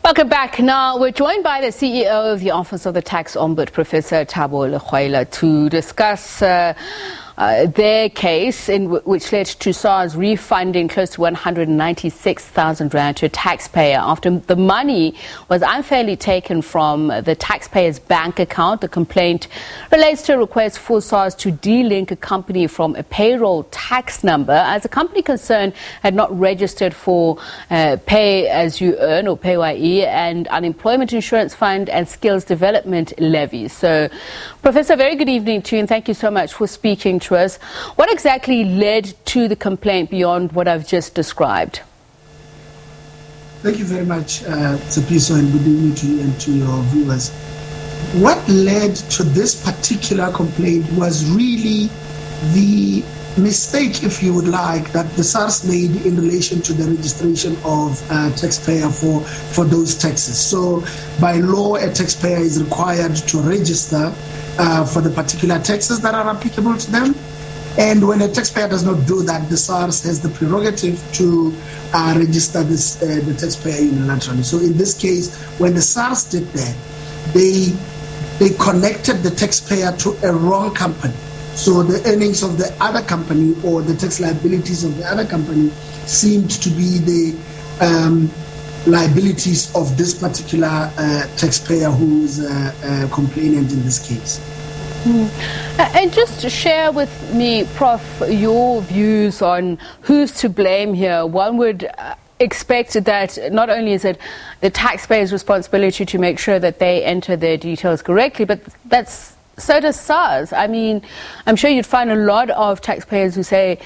Welcome back. Now, we're joined by the CEO of the Office of the Tax Ombud, Professor Thabo Legwaila, to discuss their case which led to Sars refunding close to 196,000 rand to a taxpayer after the money was unfairly taken from the taxpayer's bank account. The complaint relates to a request for Sars to delink a company from a payroll tax number, as the company concerned had not registered for pay as you earn, or PAYE, and unemployment insurance fund and skills development levy. So, Professor, very good evening to you, and thank you so much for speaking to us. What exactly led to the complaint beyond what I've just described? Thank you very much, Tshepiso, and good evening to you and to your viewers. What led to this particular complaint was really the mistake, if you would like, that the Sars made in relation to the registration of taxpayer for those taxes. So by law, a taxpayer is required to register for the particular taxes that are applicable to them. And when a taxpayer does not do that, the Sars has the prerogative to register the taxpayer unilaterally. So in this case, when the Sars did that, they connected the taxpayer to a wrong company. So the earnings of the other company or the tax liabilities of the other company seemed to be the liabilities of this particular taxpayer who is a complainant in this case. And just to share with me, Prof, your views on who's to blame here. One would expect that not only is it the taxpayer's responsibility to make sure that they enter their details correctly, but so does Sars. I mean, I'm sure you'd find a lot of taxpayers who say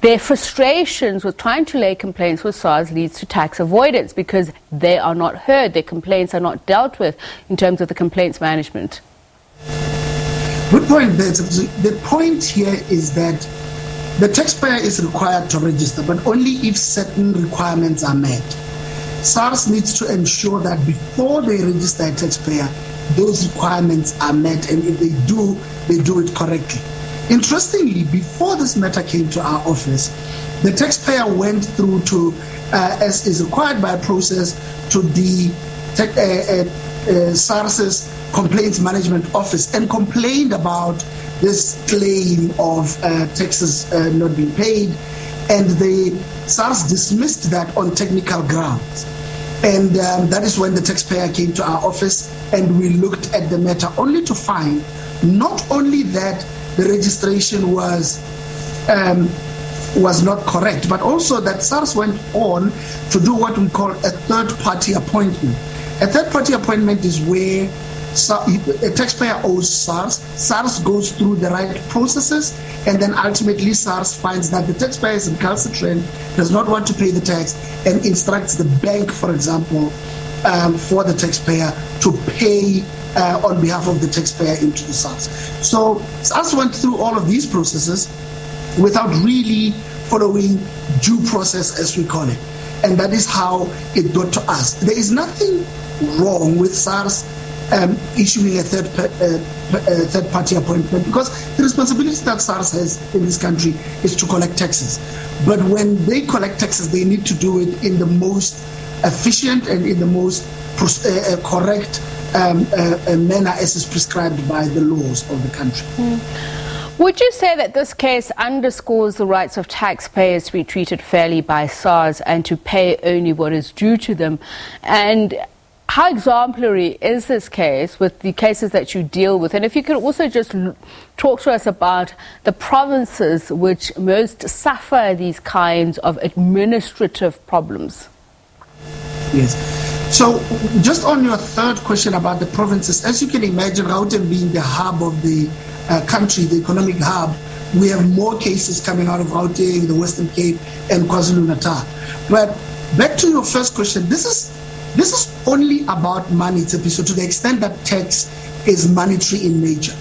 their frustrations with trying to lay complaints with Sars leads to tax avoidance because they are not heard, their complaints are not dealt with in terms of the complaints management. Good point there. The point here is that the taxpayer is required to register, but only if certain requirements are met. Sars needs to ensure that before they register a taxpayer, those requirements are met, and if they do it correctly. Interestingly, before this matter came to our office, the taxpayer went through to, as is required by a process, to the Sars's Complaints Management Office and complained about this claim of taxes not being paid, and the Sars dismissed that on technical grounds. And that is when the taxpayer came to our office and we looked at the matter, only to find not only that the registration was not correct, but also that Sars went on to do what we call a third-party appointment. A third-party appointment is where a taxpayer owes Sars. Sars goes through the right processes, and then ultimately Sars finds that the taxpayer is recalcitrant, does not want to pay the tax, and instructs the bank, for example, for the taxpayer to pay on behalf of the taxpayer into the Sars. So Sars went through all of these processes without really following due process, as we call it. And that is how it got to us. There is nothing wrong with Sars issuing a third-party appointment, because the responsibility that Sars has in this country is to collect taxes. But when they collect taxes, they need to do it in the most efficient and in the most correct manner as is prescribed by the laws of the country. Would you say that this case underscores the rights of taxpayers to be treated fairly by Sars and to pay only what is due to them? And how exemplary is this case with the cases that you deal with? And if you could also just talk to us about the provinces which most suffer these kinds of administrative problems. Yes. So just on your third question about the provinces, as you can imagine, Gauteng being the hub of the country, the economic hub, we have more cases coming out of Gauteng, the Western Cape, and KwaZulu-Natal. But back to your first question, this is only about money, Tshepiso, to the extent that tax is monetary in nature.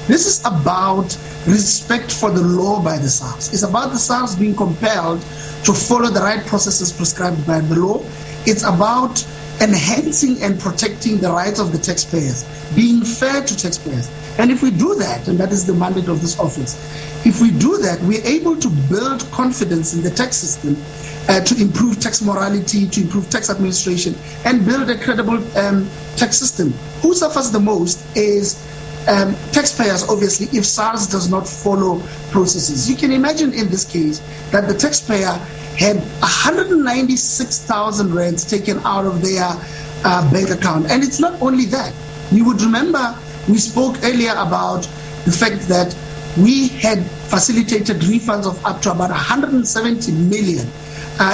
This is about respect for the law by the Sars. It's about the Sars being compelled to follow the right processes prescribed by the law. It's about enhancing and protecting the rights of the taxpayers, being fair to taxpayers. And if we do that, and that is the mandate of this office, if we do that, we're able to build confidence in the tax system, to improve tax morality, to improve tax administration, and build a credible tax system. Who suffers the most is taxpayers, obviously, if SARS does not follow processes. You can imagine in this case that the taxpayer had 196,000 rands taken out of their bank account. And it's not only that. You would remember we spoke earlier about the fact that we had facilitated refunds of up to about 170 million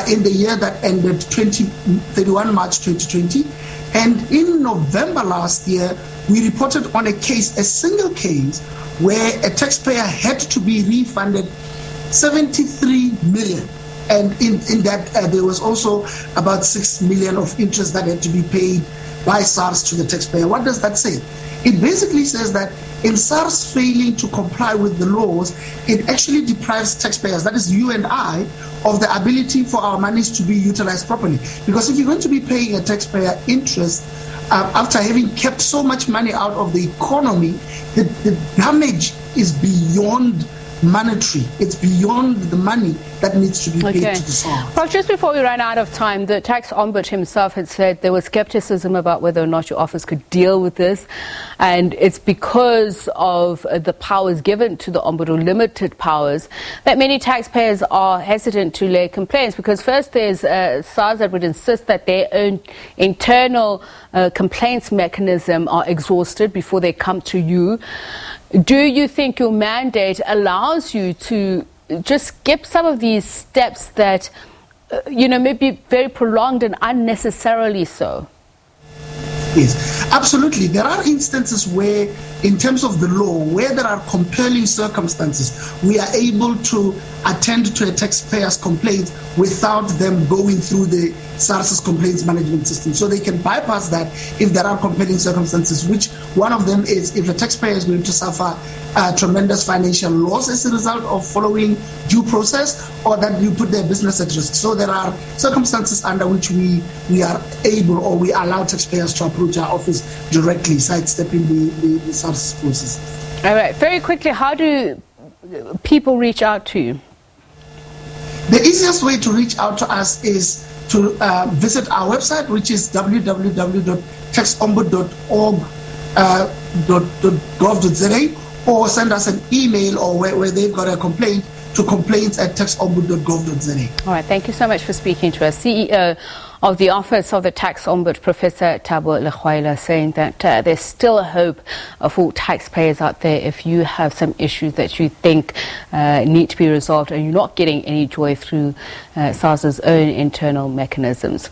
in the year that ended 31 March 2020. And in November last year, we reported on a case, a single case, where a taxpayer had to be refunded 73 million. And in that, there was also about 6 million of interest that had to be paid by SARS to the taxpayer. What does that say? It basically says that in SARS failing to comply with the laws, it actually deprives taxpayers, that is you and I, of the ability for our monies to be utilized properly. Because if you're going to be paying a taxpayer interest after having kept so much money out of the economy, the damage is beyond monetary. It's beyond the money that needs to be paid to the SARS. Well, just before we run out of time, the tax ombud himself had said there was skepticism about whether or not your office could deal with this, and it's because of the powers given to the ombud, or limited powers, that many taxpayers are hesitant to lay complaints, because first there's SARS that would insist that their own internal complaints mechanism are exhausted before they come to you. Do you think your mandate allows you to just skip some of these steps that, may be very prolonged and unnecessarily so? Yes, absolutely. There are instances where, in terms of the law, where there are compelling circumstances, we are able to attend to a taxpayer's complaint without them going through the SARS's complaints management system. So they can bypass that if there are compelling circumstances, which one of them is if a taxpayer is going to suffer tremendous financial loss as a result of following due process, or that you put their business at risk. So there are circumstances under which we are able, or we allow taxpayers to approach our office directly, sidestepping the SARS process. All right. Very quickly, how do people reach out to you? The easiest way to reach out to us is to visit our website, which is www.taxombud.org.gov.za, or send us an email, or where they've got a complaint, to complaints@taxombud.gov.za. All right. Thank you so much for speaking to us. CEO of the Office of the Tax Ombud, Professor Thabo Legwaila, saying that there's still hope for taxpayers out there if you have some issues that you think need to be resolved and you're not getting any joy through SARS's own internal mechanisms.